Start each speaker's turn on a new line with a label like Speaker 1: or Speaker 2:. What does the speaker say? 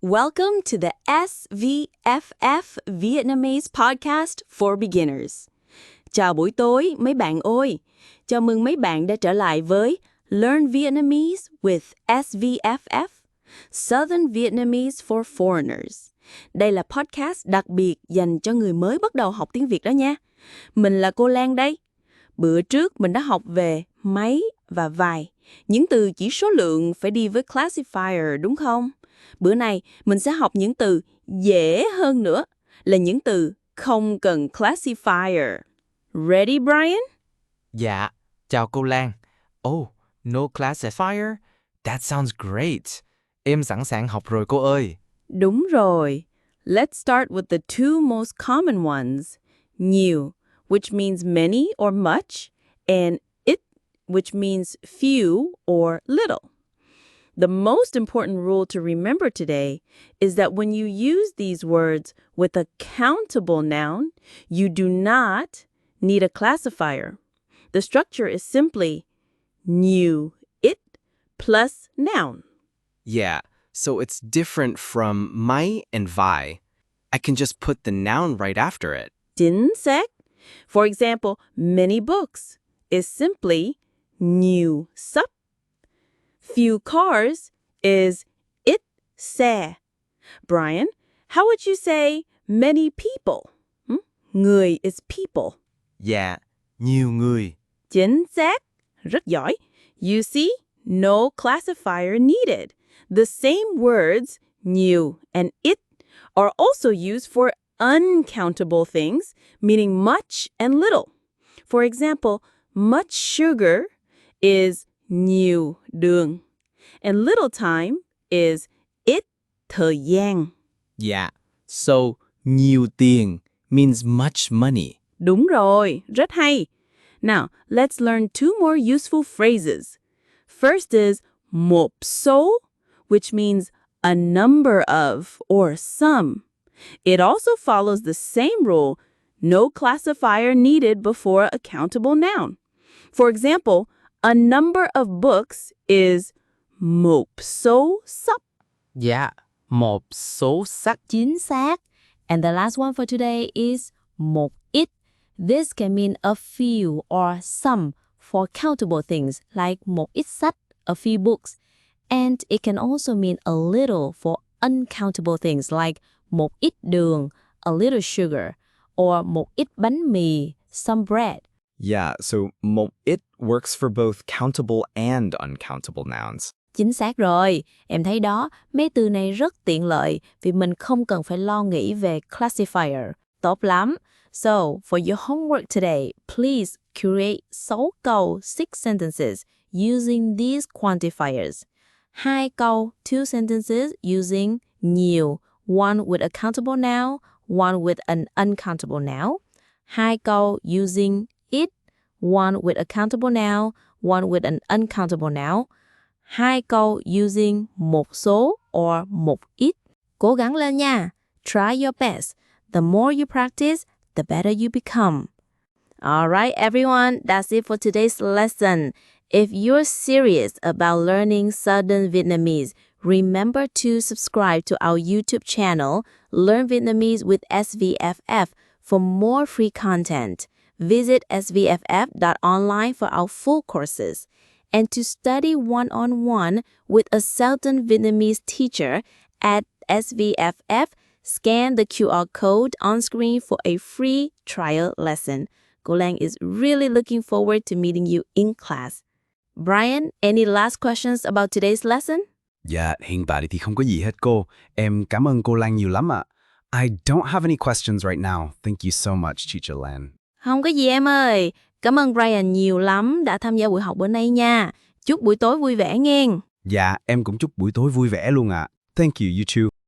Speaker 1: Welcome to the SVFF Vietnamese Podcast for Beginners. Chào buổi tối mấy bạn ơi. Chào mừng mấy bạn đã trở lại với Learn Vietnamese with SVFF, Southern Vietnamese for Foreigners. Đây là podcast đặc biệt dành cho người mới bắt đầu học tiếng Việt đó nha. Mình là cô Lan đây. Bữa trước mình đã học về mấy và vài. Những từ chỉ số lượng phải đi với classifier đúng không? Bữa nay mình sẽ học những từ dễ hơn nữa, là những từ không cần classifier. Ready, Brian?
Speaker 2: Dạ, chào cô Lan. Oh, no classifier? That sounds great. Em sẵn sàng học rồi cô ơi.
Speaker 1: Đúng rồi. Let's start with the two most common ones. Nhiều, which means many or much, and ít, which means few or little. The most important rule to remember today is that when you use these words with a countable noun, you do not need a classifier. The structure is simply nhiều, ít plus noun.
Speaker 3: Yeah, so it's different from mấy and vài. I can just put the noun right after it.
Speaker 1: Chính xác. For example, many books is simply nhiều sách. Few cars is ít xe. Brian, how would you say many people? Người is people.
Speaker 3: Yeah, nhiều người.
Speaker 1: Chính xác. Rất giỏi. You see, no classifier needed. The same words, nhiều and ít, are also used for uncountable things, meaning much and little. For example, much sugar is nhiều đường, and little time is ít thời gian.
Speaker 3: Yeah, so nhiều tiền means much money.
Speaker 1: Đúng rồi, rất hay. Now, let's learn two more useful phrases. First is một số, which means a number of or some. It also follows the same rule, no classifier needed before a countable noun. For example, a number of books is một số sách.
Speaker 2: Dạ, một số sách.
Speaker 4: Chính xác. And the last one for today is một ít. This can mean a few or some for countable things like một ít sách, a few books. And it can also mean a little for uncountable things like một ít đường, a little sugar, or một ít bánh mì, some bread.
Speaker 5: Yeah, so một ít works for both countable and uncountable nouns.
Speaker 4: Chính xác rồi. Em thấy đó, mấy từ này rất tiện lợi vì mình không cần phải lo nghĩ về classifier. Tốt lắm. So, for your homework today, please create 6 câu, 6 sentences using these quantifiers. 2 câu, 2 sentences using nhiều, one with a countable noun, one with an uncountable noun. 2 câu using ít, one with a countable noun, one with an uncountable noun. 2 câu using một số or một ít. Cố gắng lên nha. Try your best. The more you practice, the better you become. All right, everyone, that's it for today's lesson. If you're serious about learning Southern Vietnamese, remember to subscribe to our YouTube channel, Learn Vietnamese with SVFF, for more free content. Visit svff.online for our full courses. And to study one-on-one with a Southern Vietnamese teacher at SVFF, scan the QR code on screen for a free trial lesson. Cô Lan is really looking forward to meeting you in class. Brian, any last questions about today's lesson?
Speaker 5: Dạ, hiện tại thì không có gì hết cô. Em cảm ơn cô Lan nhiều lắm ạ. I don't have any questions right now. Thank you so much, Teacher Lan.
Speaker 4: Không có gì em ơi. Cảm ơn Brian nhiều lắm đã tham gia buổi học bữa nay nha. Chúc buổi tối vui vẻ nghe.
Speaker 5: Dạ, em cũng chúc buổi tối vui vẻ luôn ạ. Thank you, you too.